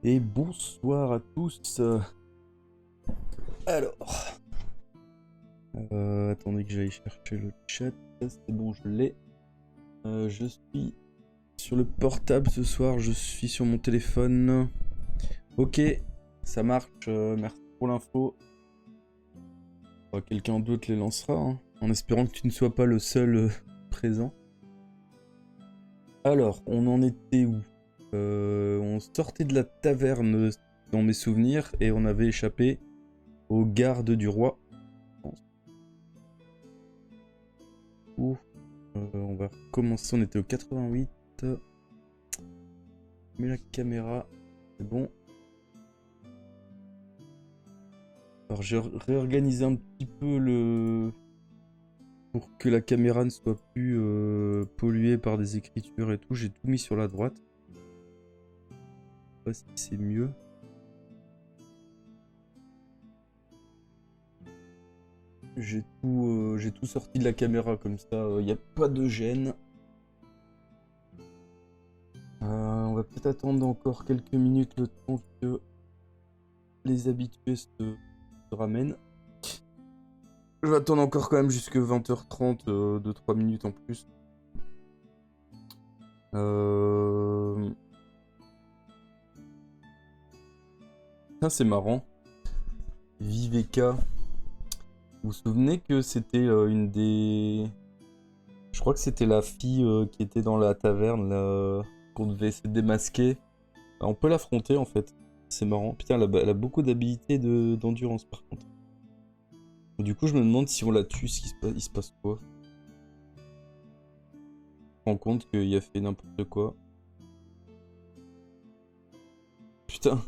Et bonsoir à tous. Alors, attendez que j'aille chercher le chat. C'est bon, je l'ai. Je suis sur le portable ce soir, je suis sur mon téléphone. Ok, ça marche. Merci pour l'info. Quelqu'un d'autre les lancera, hein, en espérant que tu ne sois pas le seul présent. Alors, on en était où? On sortait de la taverne dans mes souvenirs et on avait échappé aux gardes du roi. On va recommencer, on était au 88. Je mets la caméra, c'est bon. Alors j'ai réorganisé un petit peu le... pour que la caméra ne soit plus polluée par des écritures et tout. J'ai tout mis sur la droite. Je sais pas si c'est mieux. J'ai tout sorti de la caméra comme ça, il n'y a pas de gêne. On va peut-être attendre encore quelques minutes le temps que les habitués se ramènent. Je vais attendre encore quand même jusque 20h30, 2-3 minutes en plus. Ça c'est marrant. Viveka. Vous vous souvenez que c'était une des... Je crois que c'était la fille qui était dans la taverne, là, qu'on devait essayer de démasquer. On peut l'affronter en fait. C'est marrant. Putain, elle a beaucoup d'habilité d'endurance par contre. Du coup, je me demande si on la tue, il se passe quoi. Je me rends compte qu'il a fait n'importe quoi. Putain,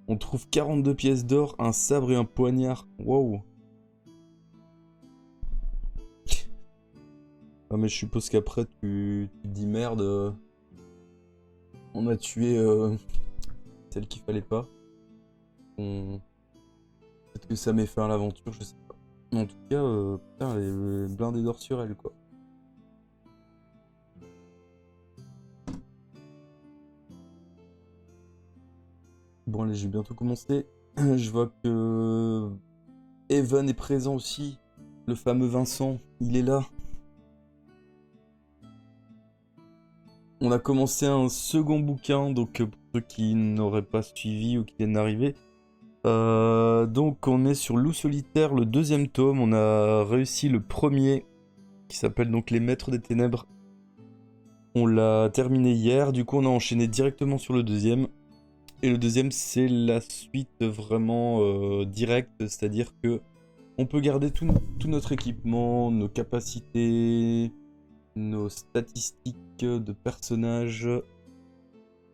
on trouve 42 pièces d'or, un sabre et un poignard. Wow. Ah mais je suppose qu'après tu te dis merde. On a tué celle qu'il fallait pas. Peut-être que ça met fin à l'aventure, je sais pas. Mais en tout cas, putain, elle est blindée d'or sur elle, quoi. Bon, allez, j'ai bientôt commencé. Je vois que Evan est présent aussi. Le fameux Vincent, il est là. On a commencé un second bouquin, donc pour ceux qui n'auraient pas suivi ou qui viennent d'arriver. Donc on est sur Loup Solitaire, le deuxième tome. On a réussi le premier, qui s'appelle donc Les Maîtres des Ténèbres. On l'a terminé hier, du coup on a enchaîné directement sur le deuxième. Et le deuxième c'est la suite vraiment directe, c'est-à-dire que on peut garder tout notre équipement, nos capacités, nos statistiques de personnages.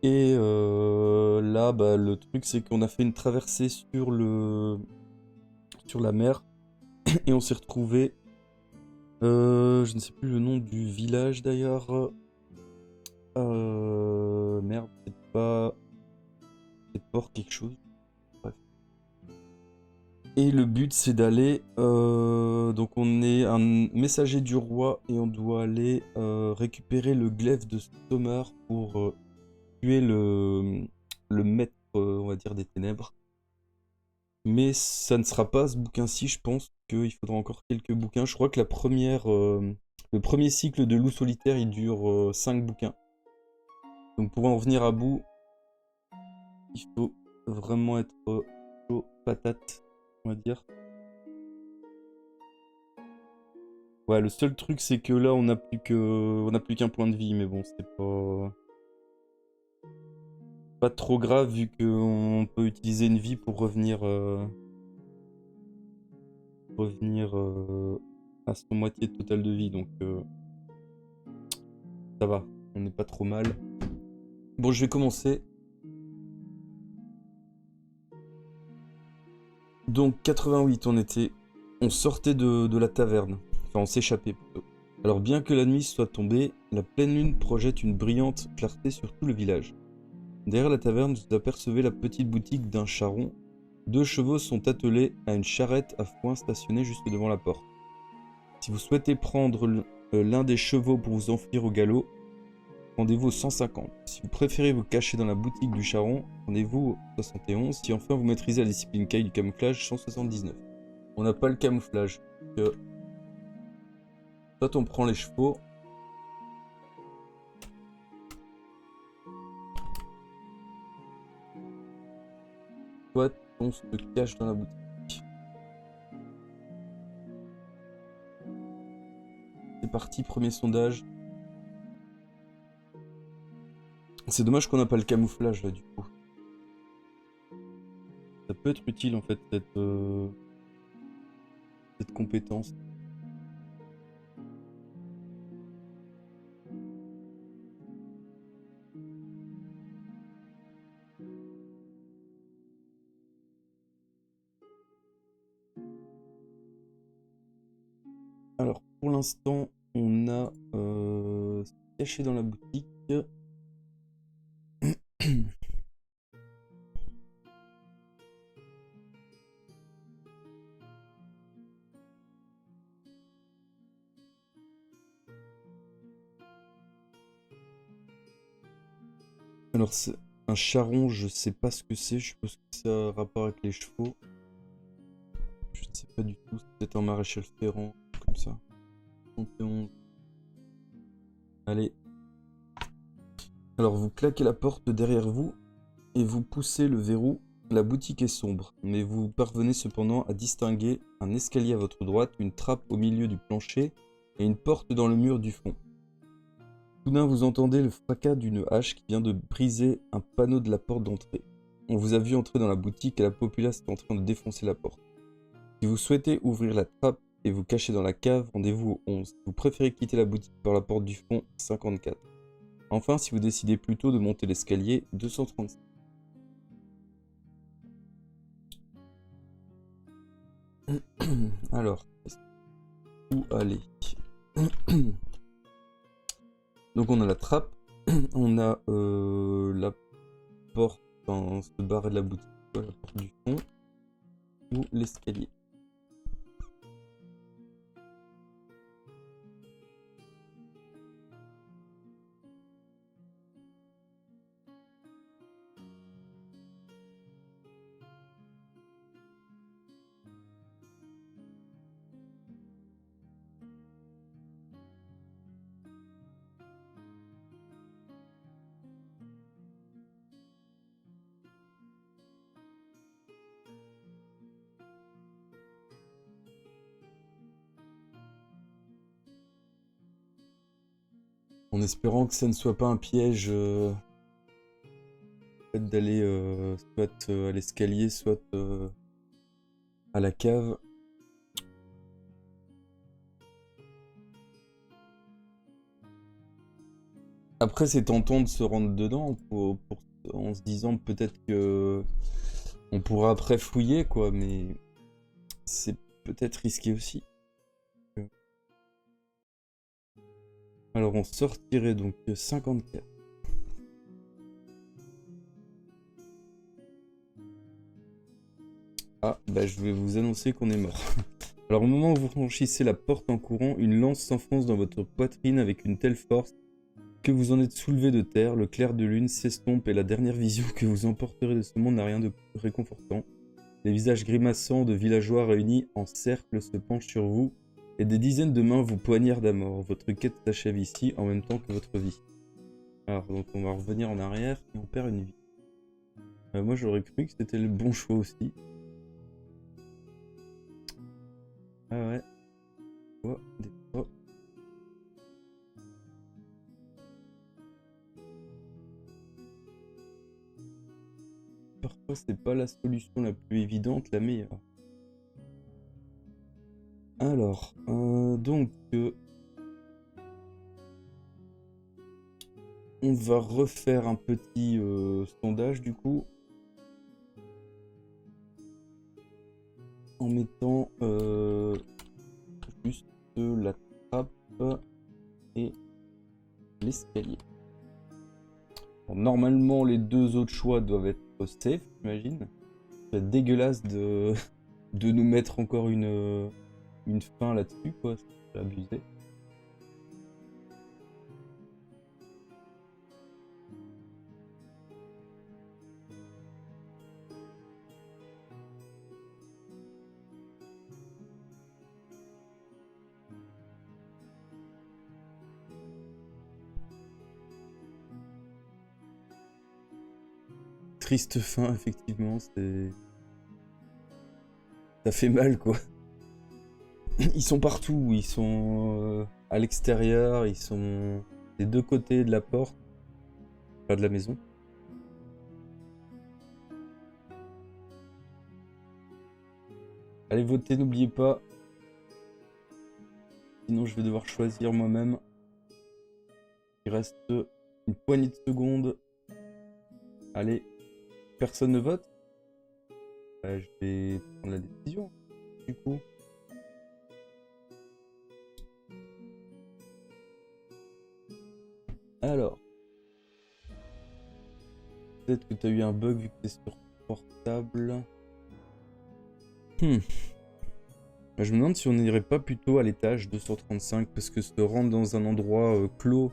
Et là, bah, le truc c'est qu'on a fait une traversée sur la mer et on s'est retrouvé. Je ne sais plus le nom du village d'ailleurs. Merde, c'est pas. C'est Port quelque chose. Bref. Et le but c'est d'aller. Donc on est un messager du roi et on doit aller récupérer le glaive de Sommer pour tuer le maître, on va dire, des ténèbres. Mais ça ne sera pas ce bouquin-ci, je pense qu'il faudra encore quelques bouquins. Je crois que le premier cycle de Loup Solitaire, il dure 5 bouquins. Donc pour en venir à bout, il faut vraiment être chaud patate, on va dire. Ouais, le seul truc c'est que là on n'a plus qu'un point de vie, mais bon, c'est pas trop grave vu qu'on peut utiliser une vie pour revenir à son moitié totale de vie, donc ça va, on n'est pas trop mal. Bon, je vais commencer. Donc 88, on sortait de la taverne, enfin on s'échappait plutôt. Alors bien que la nuit soit tombée, la pleine lune projette une brillante clarté sur tout le village. Derrière la taverne, vous apercevez la petite boutique d'un charron. 2 chevaux sont attelés à une charrette à foin stationnée juste devant la porte. Si vous souhaitez prendre l'un des chevaux pour vous enfuir au galop, rendez-vous au 150. Si vous préférez vous cacher dans la boutique du charron, rendez-vous au 71. Si enfin vous maîtrisez la discipline caille du camouflage, 179. On n'a pas le camouflage. Soit on prend les chevaux. Soit on se cache dans la boutique. C'est parti, premier sondage. C'est dommage qu'on n'a pas le camouflage là du coup. Ça peut être utile en fait cette compétence. Alors pour l'instant on a caché dans la boutique. Alors c'est un charron, je sais pas ce que c'est, je suppose que ça a rapport avec les chevaux. Je ne sais pas du tout, c'est peut-être un maréchal ferrant, comme ça. 71. Allez. Alors vous claquez la porte derrière vous et vous poussez le verrou. La boutique est sombre, mais vous parvenez cependant à distinguer un escalier à votre droite, une trappe au milieu du plancher et une porte dans le mur du fond. Soudain, vous entendez le fracas d'une hache qui vient de briser un panneau de la porte d'entrée. On vous a vu entrer dans la boutique et la populace est en train de défoncer la porte. Si vous souhaitez ouvrir la trappe et vous cacher dans la cave, rendez-vous au 11. Si vous préférez quitter la boutique par la porte du fond, 54. Enfin, si vous décidez plutôt de monter l'escalier, 236. Alors, où aller? Donc on a la trappe, on a la porte, enfin, se barrer de la boutique, la porte du fond, ou l'escalier. En espérant que ça ne soit pas un piège d'aller soit à l'escalier, soit à la cave. Après, c'est tentant de se rendre dedans en se disant peut-être que on pourra après fouiller, quoi, mais c'est peut-être risqué aussi. Alors, on sortirait donc 54. Ah, bah je vais vous annoncer qu'on est mort. Alors au moment où vous franchissez la porte en courant, une lance s'enfonce dans votre poitrine avec une telle force que vous en êtes soulevé de terre, le clair de lune s'estompe et la dernière vision que vous emporterez de ce monde n'a rien de plus réconfortant. Les visages grimaçants de villageois réunis en cercle se penchent sur vous et des dizaines de mains vous poignardent à mort. Votre quête s'achève ici en même temps que votre vie. Alors donc on va revenir en arrière et on perd une vie. Moi j'aurais cru que c'était le bon choix aussi. Ah ouais. Oh, des fois. Parfois c'est pas la solution la plus évidente, la meilleure. Alors, donc on va refaire un petit sondage du coup. En mettant juste la trappe et l'escalier. Bon, normalement, les deux autres choix doivent être safe, j'imagine. C'est dégueulasse de, de nous mettre encore une fin là-dessus, quoi. C'est abusé. triste fin, effectivement, c'est... Ça fait mal, quoi. Ils sont partout, ils sont à l'extérieur, ils sont des deux côtés de la porte, pas de la maison. Allez voter, n'oubliez pas. Sinon je vais devoir choisir moi-même. Il reste une poignée de secondes. Allez, personne ne vote. Je vais prendre la décision, du coup. Alors. Peut-être que tu as eu un bug vu que tu es sur portable. Je me demande si on n'irait pas plutôt à l'étage 235 parce que se rendre dans un endroit clos,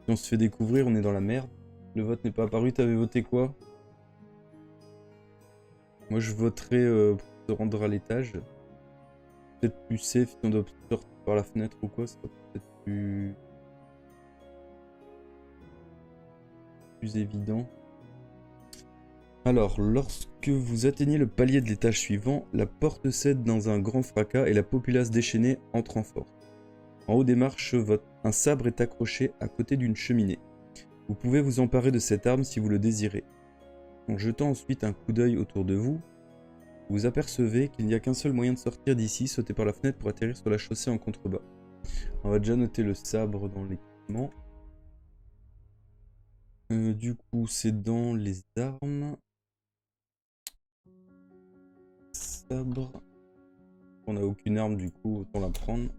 si on se fait découvrir, on est dans la merde. Le vote n'est pas apparu, t'avais voté quoi? Moi je voterais pour se rendre à l'étage. Peut-être plus safe si on doit sortir par la fenêtre ou quoi, ça serait peut-être plus évident. Alors, lorsque vous atteignez le palier de l'étage suivant, la porte cède dans un grand fracas et la populace déchaînée entre en force. En haut des marches, un sabre est accroché à côté d'une cheminée. Vous pouvez vous emparer de cette arme si vous le désirez. En jetant ensuite un coup d'œil autour de vous, vous apercevez qu'il n'y a qu'un seul moyen de sortir d'ici, sauter par la fenêtre pour atterrir sur la chaussée en contrebas. On va déjà noter le sabre dans l'équipement. Du coup, c'est dans les armes. Sabre. On n'a aucune arme, du coup, autant la prendre.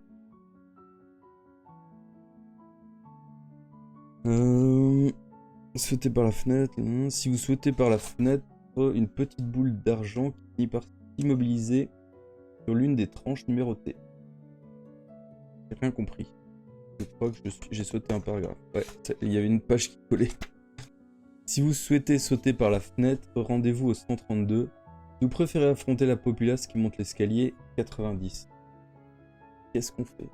Sauter par la fenêtre. Si vous sautez par la fenêtre, une petite boule d'argent qui finit par s'immobiliser sur l'une des tranches numérotées. J'ai rien compris. Je crois que j'ai sauté un paragraphe. Ouais, il y avait une page qui collait. Si vous souhaitez sauter par la fenêtre, rendez-vous au 132. Si vous préférez affronter la populace qui monte l'escalier, 90. Qu'est-ce qu'on fait?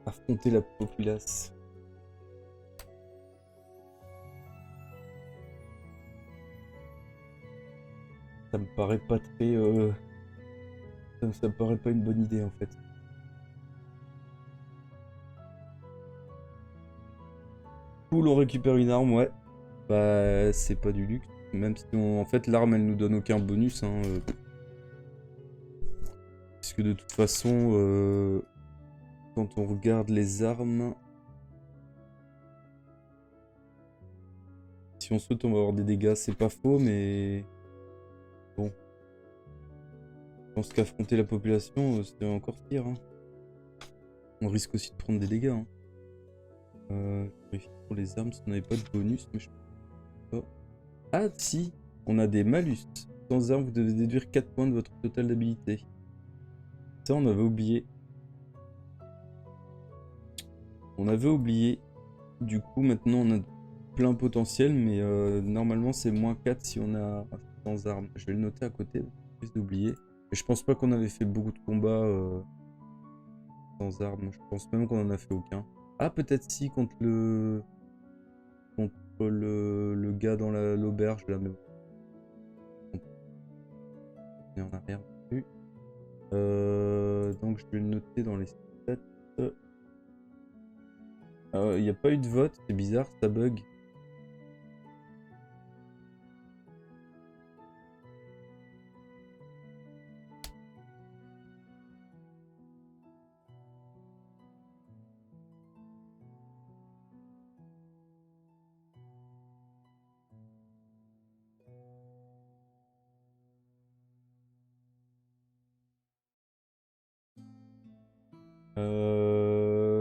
Affronter la populace. Ça me paraît pas très... Ça me paraît pas une bonne idée en fait. Cool, on récupère une arme, ouais. Bah, c'est pas du luxe. Même si en fait l'arme elle nous donne aucun bonus. Hein, Puisque de toute façon, quand on regarde les armes... Si on saute, on va avoir des dégâts. C'est pas faux, mais... Bon. Je pense qu'affronter la population, c'est encore pire. Hein. On risque aussi de prendre des dégâts. Hein. Je vérifie pour les armes si on n'avait pas de bonus. Mais je... oh. Ah si, on a des malus. Sans armes, vous devez déduire 4 points de votre total d'habilité. Ça, on avait oublié. On avait oublié. Du coup, maintenant, on a plein potentiel. Mais normalement, c'est moins 4 si on a sans armes. Je vais le noter à côté. Plus d'oublier. Et je pense pas qu'on avait fait beaucoup de combats sans armes. Je pense même qu'on en a fait aucun. Ah, peut-être si, contre le gars dans l'auberge, là, mais bon. Et en arrière plus. Donc, je vais le noter dans les stats. Il n'y a pas eu de vote, c'est bizarre, ça bug.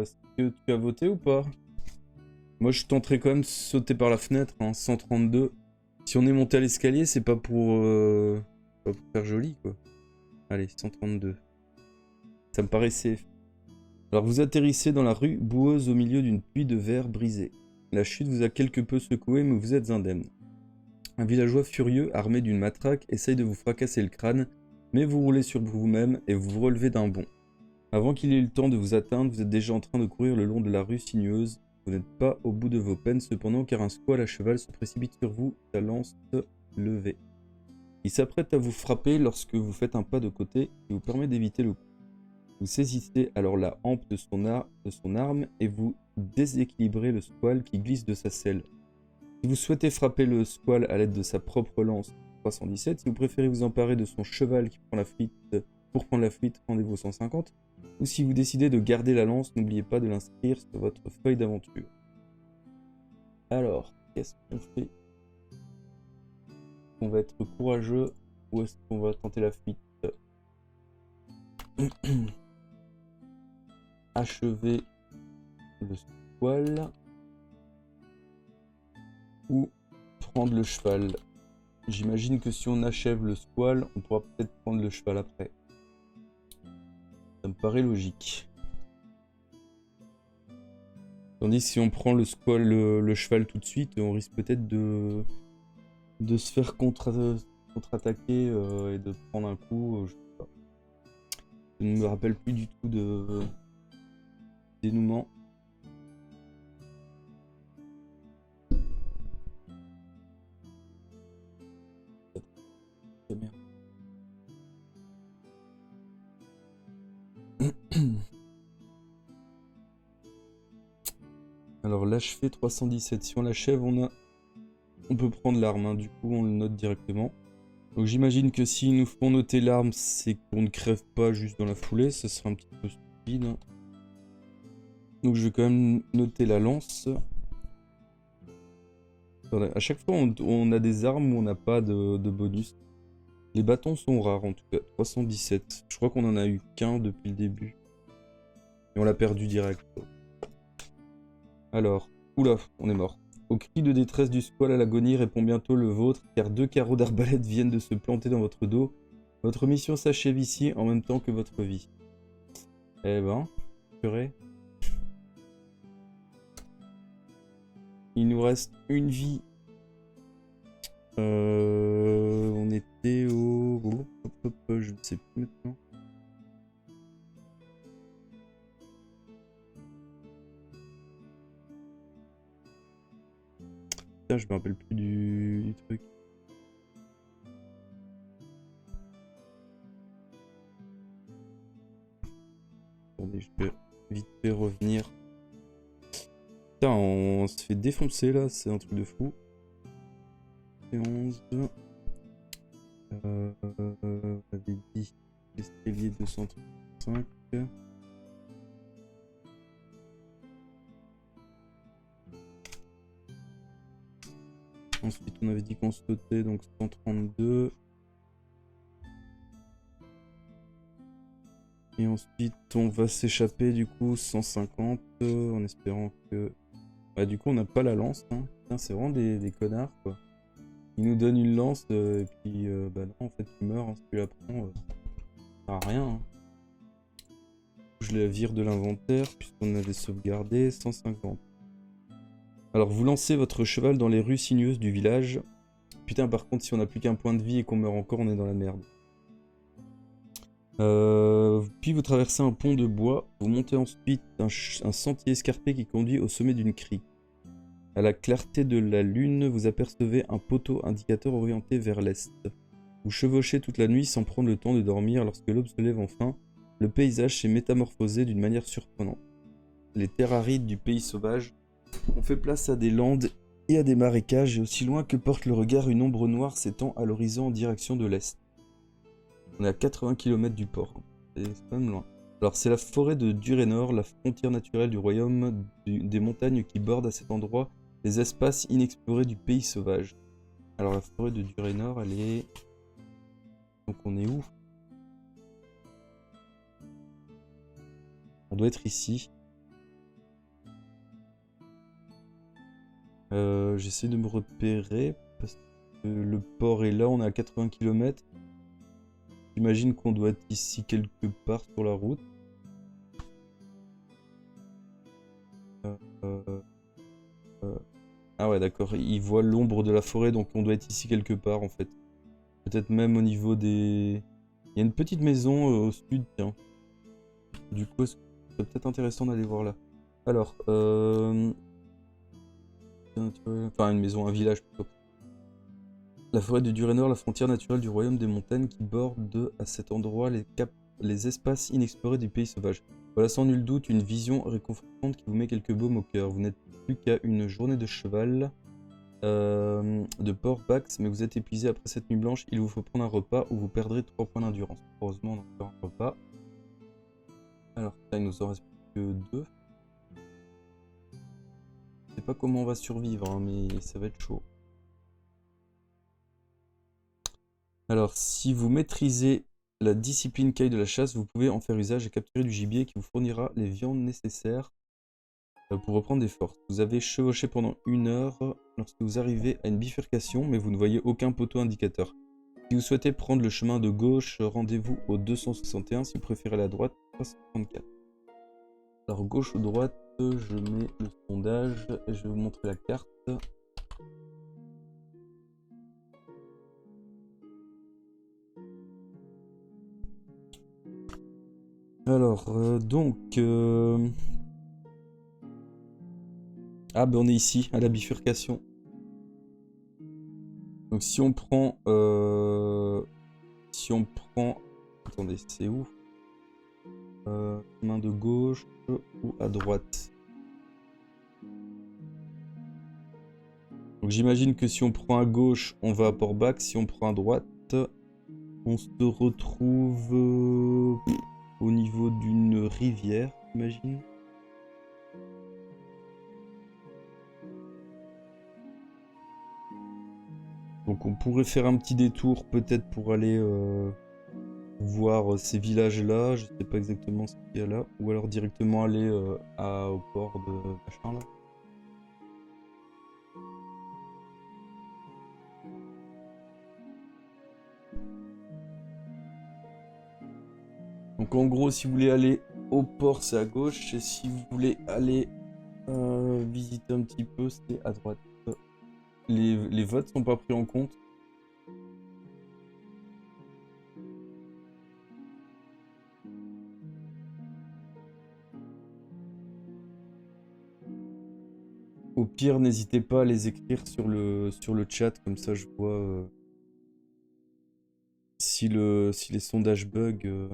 Est-ce que tu as voté ou pas? Moi je tenterais quand même de sauter par la fenêtre, hein, 132. Si on est monté à l'escalier, c'est pas pour faire joli quoi. Allez, 132. Ça me paraît safe. Alors vous atterrissez dans la rue boueuse au milieu d'une pluie de verre brisé. La chute vous a quelque peu secoué, mais vous êtes indemne. Un villageois furieux, armé d'une matraque, essaye de vous fracasser le crâne, mais vous roulez sur vous-même et vous vous relevez d'un bond. Avant qu'il ait eu le temps de vous atteindre, vous êtes déjà en train de courir le long de la rue sinueuse. Vous n'êtes pas au bout de vos peines cependant, car un squale à cheval se précipite sur vous, sa lance levée. Il s'apprête à vous frapper lorsque vous faites un pas de côté qui vous permet d'éviter le coup. Vous saisissez alors la hampe de son arme et vous déséquilibrez le squale qui glisse de sa selle. Si vous souhaitez frapper le squale à l'aide de sa propre lance 317, si vous préférez vous emparer de son cheval qui prend la fuite pour prendre la fuite, rendez-vous 150. Ou si vous décidez de garder la lance, n'oubliez pas de l'inscrire sur votre feuille d'aventure. Alors, qu'est-ce qu'on fait? On va être courageux ou est-ce qu'on va tenter la fuite? Achever le squale ou prendre le cheval. J'imagine que si on achève le squale, on pourra peut-être prendre le cheval après. Ça me paraît logique. Tandis que si on prend le squale, le cheval tout de suite, on risque peut-être de se faire contre-attaquer et de prendre un coup. Je sais pas. Je ne me rappelle plus du tout de dénouement. Alors l'achever 317, si on l'achève on peut prendre l'arme, hein. Du coup on le note directement. Donc j'imagine que s'ils nous font noter l'arme, c'est qu'on ne crève pas juste dans la foulée, ça serait un petit peu stupide. Hein. Donc je vais quand même noter la lance. Attendez, à chaque fois on a des armes où on n'a pas de bonus. Les bâtons sont rares en tout cas, 317. Je crois qu'on en a eu qu'un depuis le début. Et on l'a perdu direct. Alors, oula, on est mort. Au cri de détresse du squale à l'agonie répond bientôt le vôtre, car 2 carreaux d'arbalète viennent de se planter dans votre dos. Votre mission s'achève ici en même temps que votre vie. Eh ben, purée. Il nous reste une vie. On était au... je ne sais plus maintenant. Putain, je me rappelle plus du truc. Attendez, je vais vite fait revenir. Putain, on se fait défoncer là, c'est un truc de fou. 11. On avait dit l'escalier 235. Ensuite, on avait dit qu'on sautait, donc 132. Et ensuite, on va s'échapper, du coup, 150, en espérant que... Bah, du coup, on n'a pas la lance, hein. Putain, c'est vraiment des connards, quoi. Ils nous donnent une lance, et puis, bah non, en fait, tu meurs, hein, si tu la prends, ça sert à rien, hein. Je la vire de l'inventaire, puisqu'on avait sauvegardé, 150. Alors, vous lancez votre cheval dans les rues sinueuses du village. Putain, par contre, si on n'a plus qu'un point de vie et qu'on meurt encore, on est dans la merde. Puis vous traversez un pont de bois. Vous montez ensuite un sentier escarpé qui conduit au sommet d'une crique. À la clarté de la lune, vous apercevez un poteau indicateur orienté vers l'est. Vous chevauchez toute la nuit sans prendre le temps de dormir. Lorsque l'aube se lève enfin, le paysage s'est métamorphosé d'une manière surprenante. Les terres arides du pays sauvage ont fait place à des landes et à des marécages, et aussi loin que porte le regard, une ombre noire s'étend à l'horizon en direction de l'est. On est à 80 km du port, c'est quand même loin. Alors c'est la forêt de Durénor, la frontière naturelle du royaume des montagnes qui bordent à cet endroit les espaces inexplorés du pays sauvage. Alors la forêt de Durénor, elle est... Donc on est où? On doit être ici. J'essaie de me repérer parce que le port est là, on est à 80 km. J'imagine qu'on doit être ici quelque part sur la route. Ah ouais, d'accord, il voit l'ombre de la forêt, donc on doit être ici quelque part en fait. Peut-être même au niveau des... Il y a une petite maison au sud, tiens. Du coup, c'est peut-être intéressant d'aller voir là. Alors, enfin une maison, un village plutôt. La forêt de Durénor, la frontière naturelle du royaume des montagnes qui borde à cet endroit les espaces inexplorés du pays sauvage. Voilà sans nul doute une vision réconfortante qui vous met quelques baumes au cœur. Vous n'êtes plus qu'à une journée de cheval de Port-Bax, mais vous êtes épuisé après cette nuit blanche. Il vous faut prendre un repas ou vous perdrez 3 points d'endurance. Heureusement, on a encore un repas. Alors, ça, il nous en reste plus que 2. Je sais pas comment on va survivre, hein, mais ça va être chaud. Alors, si vous maîtrisez la discipline caille de la chasse, vous pouvez en faire usage et capturer du gibier qui vous fournira les viandes nécessaires pour reprendre des forces. Vous avez chevauché pendant 1 heure lorsque vous arrivez à une bifurcation, mais vous ne voyez aucun poteau indicateur. Si vous souhaitez prendre le chemin de gauche, rendez-vous au 261. Si vous préférez la droite, 334. Alors, gauche ou droite, je mets le sondage et je vais vous montrer la carte. Alors, ah ben on est ici, à la bifurcation. Donc si on prend... Attendez, c'est où main de gauche ou à droite? Donc j'imagine que si on prend à gauche, on va à Port-Bax. Si on prend à droite, on se retrouve au niveau d'une rivière, j'imagine. Donc on pourrait faire un petit détour peut-être pour aller voir ces villages-là. Je sais pas exactement ce qu'il y a là. Ou alors directement aller au port de machin là. Donc en gros, si vous voulez aller au port, c'est à gauche. Et si vous voulez aller visiter un petit peu, c'est à droite. Les votes sont pas pris en compte. Au pire, n'hésitez pas à les écrire sur le chat, comme ça je vois si les sondages bug.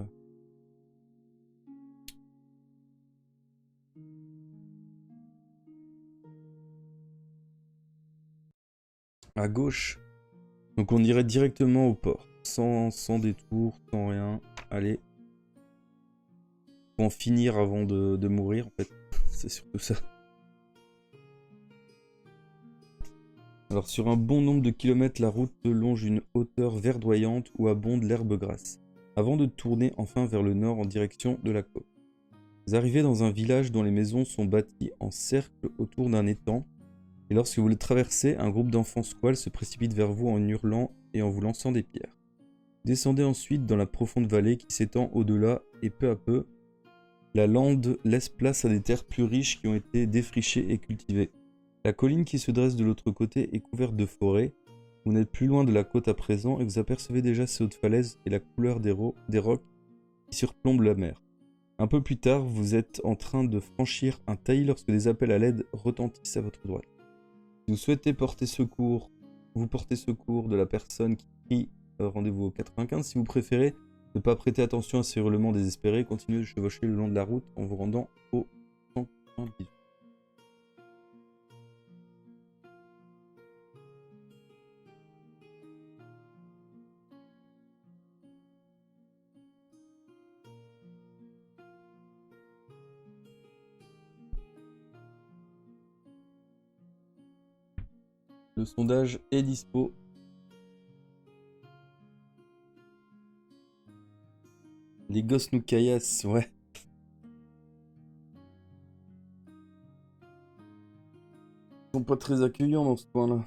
À gauche. Donc on irait directement au port, sans détour, sans rien. Allez. Faut en finir avant de mourir en fait. C'est surtout ça. Alors sur un bon nombre de kilomètres, la route longe une hauteur verdoyante où abonde l'herbe grasse, avant de tourner enfin vers le nord en direction de la côte. Vous arrivez dans un village dont les maisons sont bâties en cercle autour d'un étang, et lorsque vous le traversez, un groupe d'enfants squales se précipite vers vous en hurlant et en vous lançant des pierres. Descendez ensuite dans la profonde vallée qui s'étend au-delà, et peu à peu, la lande laisse place à des terres plus riches qui ont été défrichées et cultivées. La colline qui se dresse de l'autre côté est couverte de forêts. Vous n'êtes plus loin de la côte à présent et vous apercevez déjà ces hautes falaises et la couleur des rocs qui surplombent la mer. Un peu plus tard, vous êtes en train de franchir un taillis lorsque des appels à l'aide retentissent à votre droite. Si vous souhaitez porter secours, vous portez secours de la personne qui crie rendez-vous au 95. Si vous préférez ne pas prêter attention à ces hurlements désespérés, continuez de chevaucher le long de la route en vous rendant au 198. Le sondage est dispo. Les gosses nous caillassent, ouais. Ils sont pas très accueillants dans ce coin-là.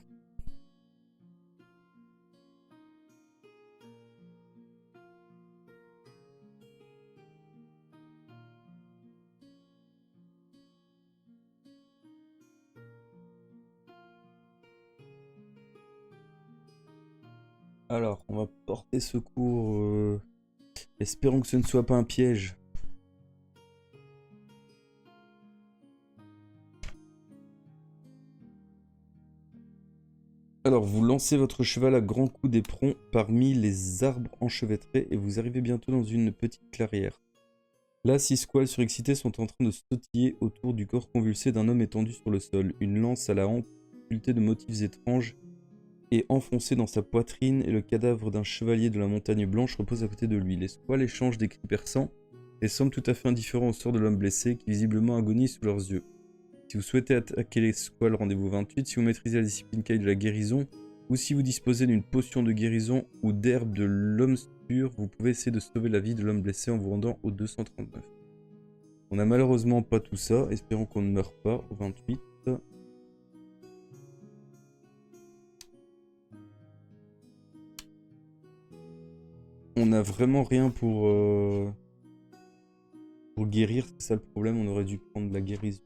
Alors, on va porter secours. Espérons que ce ne soit pas un piège. Alors, vous lancez votre cheval à grands coups d'éperon parmi les arbres enchevêtrés et vous arrivez bientôt dans une petite clairière. Là, 6 squales surexcités sont en train de sautiller autour du corps convulsé d'un homme étendu sur le sol. Une lance à la hampe, sculptée de motifs étranges, est enfoncée dans sa poitrine et le cadavre d'un chevalier de la montagne blanche repose à côté de lui. Les squales échangent des cris perçants et semblent tout à fait indifférents au sort de l'homme blessé qui visiblement agonise sous leurs yeux. Si vous souhaitez attaquer les squales, rendez-vous 28. Si vous maîtrisez la discipline Kai de la guérison, ou si vous disposez d'une potion de guérison ou d'herbe de l'homme sûr, vous pouvez essayer de sauver la vie de l'homme blessé en vous rendant au 239. On n'a malheureusement pas tout ça, espérons qu'on ne meure pas au 28. On n'a vraiment rien pour guérir, c'est ça le problème, on aurait dû prendre de la guérison.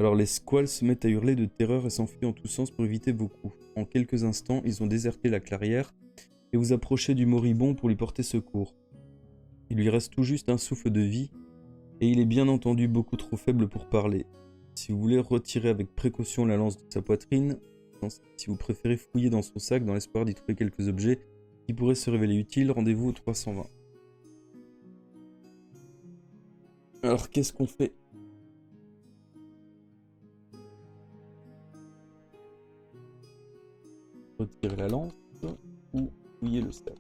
Alors les squales se mettent à hurler de terreur et s'enfuient en tous sens pour éviter vos coups. En quelques instants, ils ont déserté la clairière et vous approchez du moribond pour lui porter secours. Il lui reste tout juste un souffle de vie et il est bien entendu beaucoup trop faible pour parler. Si vous voulez retirer avec précaution la lance de sa poitrine, si vous préférez fouiller dans son sac dans l'espoir d'y trouver quelques objets qui pourraient se révéler utiles, rendez-vous au 320. Alors qu'est-ce qu'on fait ? Retirer la lance ou fouiller le sac.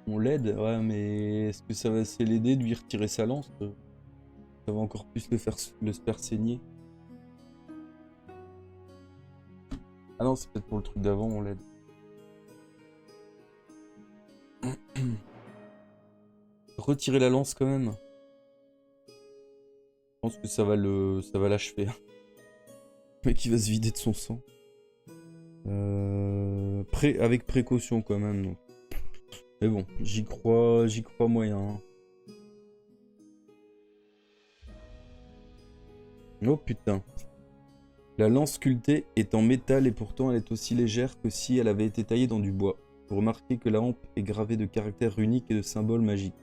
On l'aide, ouais, mais est-ce que ça va essayer l'aider de lui retirer sa lance? Ça va encore plus le faire saigner. Ah non, c'est peut-être pour le truc d'avant, on l'aide. Retirer la lance quand même. Je pense que ça va l'achever. Le mec il va se vider de son sang. Avec précaution quand même. Donc. Mais bon, j'y crois moyen. Hein. Oh putain. La lance sculptée est en métal et pourtant elle est aussi légère que si elle avait été taillée dans du bois. Vous remarquez que la hampe est gravée de caractères runiques et de symboles magiques.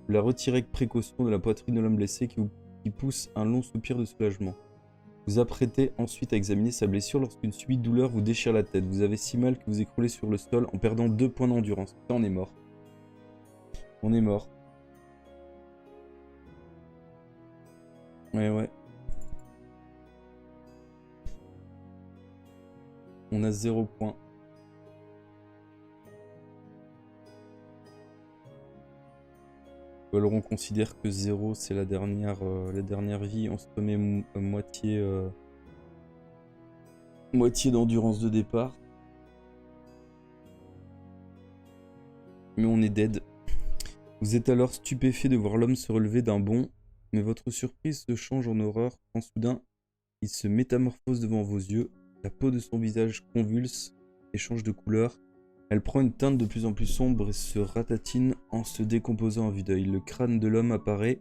Vous la retirez avec précaution de la poitrine de l'homme blessé qui pousse un long soupir de soulagement. Vous apprêtez ensuite à examiner sa blessure lorsqu'une subite douleur vous déchire la tête. Vous avez si mal que vous écroulez sur le sol en perdant 2 points d'endurance. Ça, on est mort. On est mort. Ouais. On a 0 points. Alors on considère que 0 c'est la dernière vie. On se remet moitié d'endurance de départ. Mais on est dead. Vous êtes alors stupéfait de voir l'homme se relever d'un bond, mais votre surprise se change en horreur quand soudain il se métamorphose devant vos yeux. La peau de son visage convulse et change de couleur. Elle prend une teinte de plus en plus sombre et se ratatine en se décomposant à vue d'œil. Le crâne de l'homme apparaît,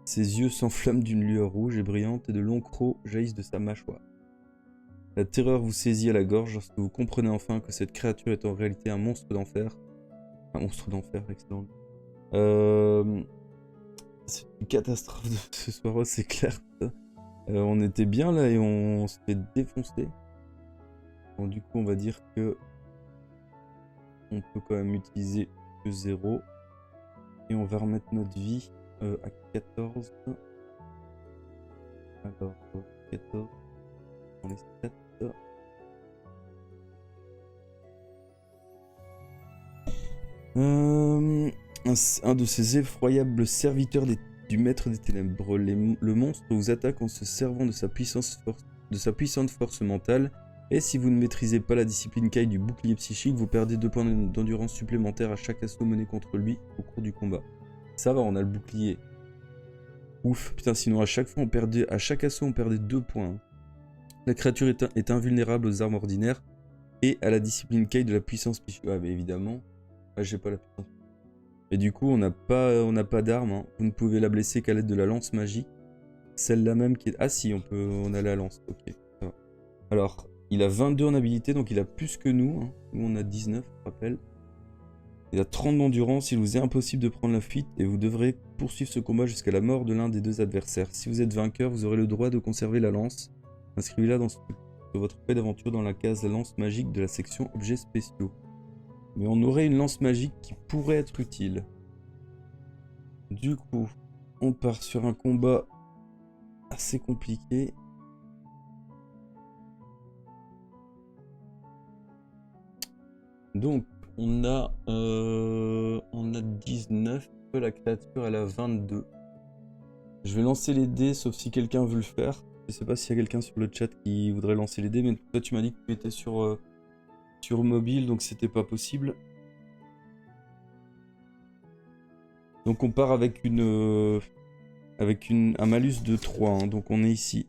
ses yeux s'enflamment d'une lueur rouge et brillante et de longs crocs jaillissent de sa mâchoire. La terreur vous saisit à la gorge lorsque vous comprenez enfin que cette créature est en réalité un monstre d'enfer. Un monstre d'enfer, excellent. C'est une catastrophe de ce soir, c'est clair. On était bien là et on se fait défoncer. Bon, du coup, on va dire que on peut quand même utiliser que 0. Et on va remettre notre vie à 14. Alors, 14. On les 7. Un de ces effroyables serviteurs du maître des ténèbres. Le monstre vous attaque en se servant de sa puissante force mentale. Et si vous ne maîtrisez pas la discipline Kai du bouclier psychique, vous perdez 2 points d'endurance supplémentaires à chaque assaut mené contre lui au cours du combat. Ça va, on a le bouclier. Ouf, putain, sinon à chaque fois, à chaque assaut, on perdait 2 points. La créature est invulnérable aux armes ordinaires et à la discipline Kei de la puissance spéciale. Ah, mais évidemment. Ah, j'ai pas la puissance. Et du coup, on n'a pas d'arme. Hein. Vous ne pouvez la blesser qu'à l'aide de la lance magique. Celle-là même qui est... Ah si, on a la lance. Ok. Ça va. Alors, il a 22 en habilité, donc il a plus que nous. Hein. Nous, on a 19, je rappelle. Il a 30 d'endurance, il vous est impossible de prendre la fuite et vous devrez poursuivre ce combat jusqu'à la mort de l'un des deux adversaires. Si vous êtes vainqueur, vous aurez le droit de conserver la lance. Inscrivez-la sur votre feuille d'aventure dans la case la lance magique de la section objets spéciaux. Mais on aurait une lance magique qui pourrait être utile. Du coup, on part sur un combat assez compliqué. Donc, on a 19, la créature elle a 22. Je vais lancer les dés, sauf si quelqu'un veut le faire. Je sais pas s'il y a quelqu'un sur le chat qui voudrait lancer les dés, mais toi tu m'as dit que tu étais sur mobile, donc c'était pas possible. Donc on part avec un malus de 3, hein, donc on est ici.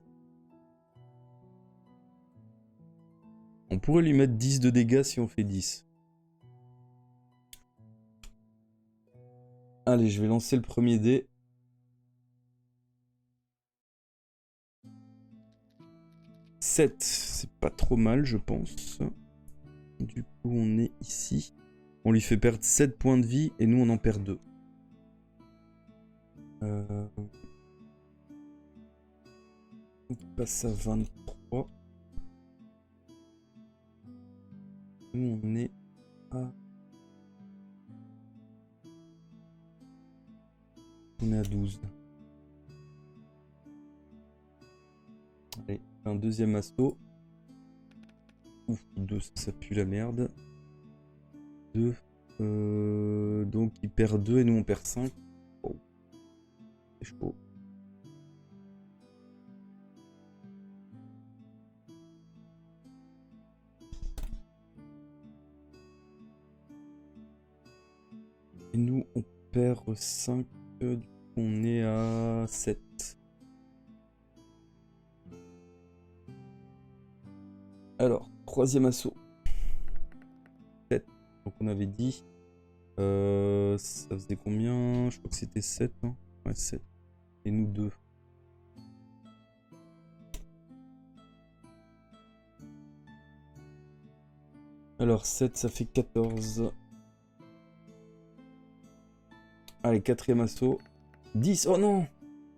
On pourrait lui mettre 10 de dégâts si on fait 10. Allez, je vais lancer le premier dé. « 7, c'est pas trop mal, je pense. Du coup, on est ici. On lui fait perdre 7 points de vie et nous, on en perd 2. On passe à 23. Nous, on est à... On est à 12. Allez, un deuxième assaut. Ouf, 2, ça pue la merde. 2. Donc, il perd 2 et nous, on perd 5. Oh. C'est chaud. Et nous, on perd 5. Du coup, on est à 7. Alors, troisième assaut. 7. Donc, on avait dit. Ça faisait combien? Je crois que c'était 7. Hein, ouais, 7. Et nous, 2. Alors, 7, ça fait 14. Allez, quatrième assaut. 10. Oh non!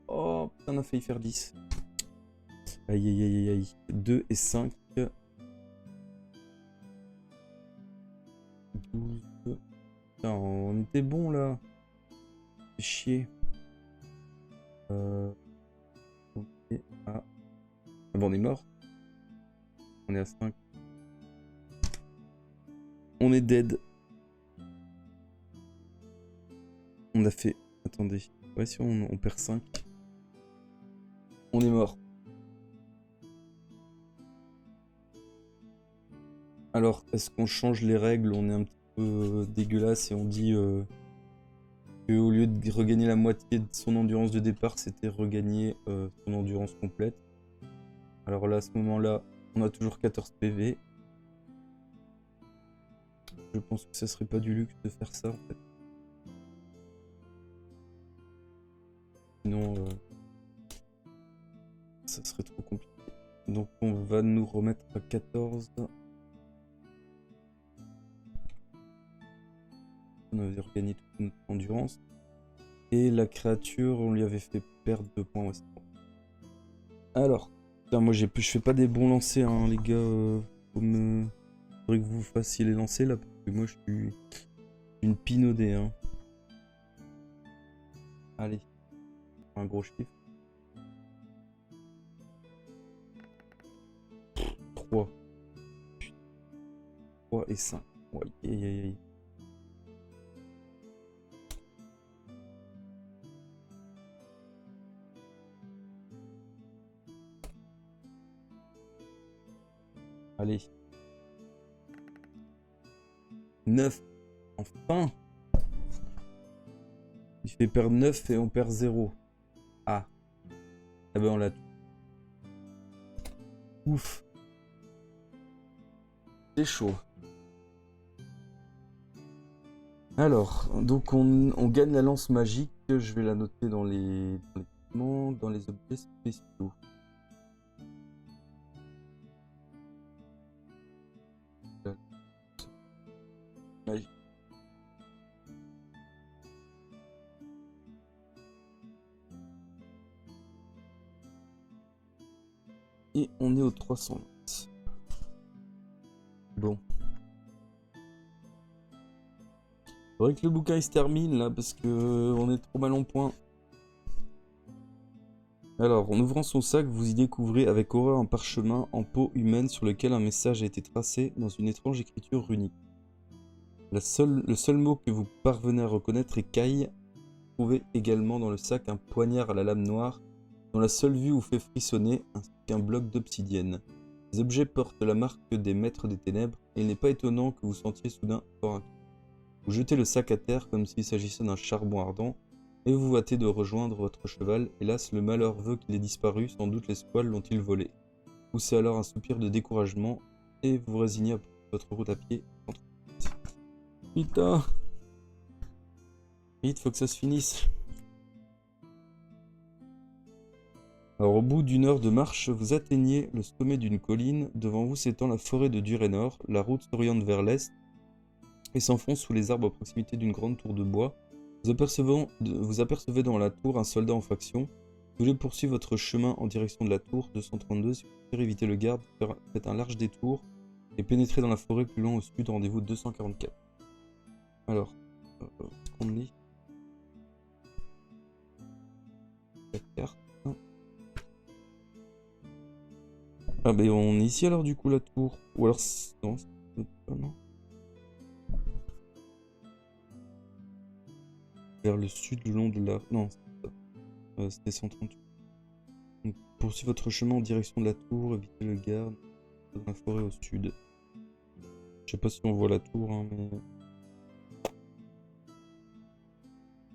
Oh, putain, on a failli faire 10. Aïe, aïe, aïe, aïe. 2 et 5. 12. Putain, on était bon là. C'est chier. On est à... Ah bon, on est mort. On est à 5. On est dead. On a fait... Attendez. Ouais, si on perd 5. On est mort. Alors, est-ce qu'on change les règles? On est un petit peu dégueulasse et on dit qu'au lieu de regagner la moitié de son endurance de départ, c'était regagner son endurance complète. Alors là, à ce moment-là, on a toujours 14 PV. Je pense que ça serait pas du luxe de faire ça, en fait. Sinon, ça serait trop compliqué. Donc on va nous remettre à 14. On avait regagné toute notre endurance. Et la créature, on lui avait fait perdre 2 points. Ouais, alors, putain, moi je fais pas des bons lancers, hein, les gars. Faudrait que vous fassiez les lancers là, parce que moi je suis une pinaudée. Hein. Allez, un gros chiffre. 3. 3 et 5. Ouais, aïe, aïe, aïe. Allez. 9. Enfin. Il fait perdre 9 et on perd 0. Ah. Ah ben on l'a. Ouf. C'est chaud. Alors, donc on gagne la lance magique. Je vais la noter dans les équipements, dans les objets spéciaux. Magique. Et on est au 300. Bon. Faudrait que le bouquin il se termine là parce que on est trop mal en point. Alors, en ouvrant son sac, vous y découvrez avec horreur un parchemin en peau humaine sur lequel un message a été tracé dans une étrange écriture runique. Le seul mot que vous parvenez à reconnaître est Caille. Vous trouvez également dans le sac un poignard à la lame noire dont la seule vue vous fait frissonner, ainsi qu'un bloc d'obsidienne. Les objets portent la marque des maîtres des ténèbres et il n'est pas étonnant que vous sentiez soudain fort inquiet. Vous jetez le sac à terre comme s'il s'agissait d'un charbon ardent et vous hâtez de rejoindre votre cheval. Hélas, le malheur veut qu'il ait disparu, sans doute les squales l'ont-ils volé. Poussez alors un soupir de découragement et vous vous résignez à votre route à pied. Putain! Vite, faut que ça se finisse. Alors, au bout d'une heure de marche, vous atteignez le sommet d'une colline. Devant vous s'étend la forêt de Durénor. La route s'oriente vers l'est et s'enfonce sous les arbres à proximité d'une grande tour de bois. Vous apercevez dans la tour un soldat en faction. Vous voulez poursuivre votre chemin en direction de la tour 232. Si vous préférez éviter le garde, faites un large détour et pénétrez dans la forêt plus loin au sud. Rendez-vous 244. Alors, on est la carte. Ah ben on est ici alors du coup la tour. Ou alors non, non. Vers le sud le long de la... Non, c'était 138. Donc, poursuivez votre chemin en direction de la tour, évitez le garde dans la forêt au sud. Je sais pas si on voit la tour, hein, mais...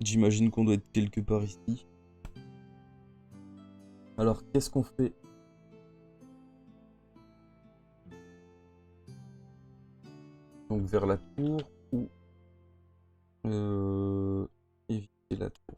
J'imagine qu'on doit être quelque part ici. Alors, qu'est-ce qu'on fait? Donc vers la tour ou éviter la tour.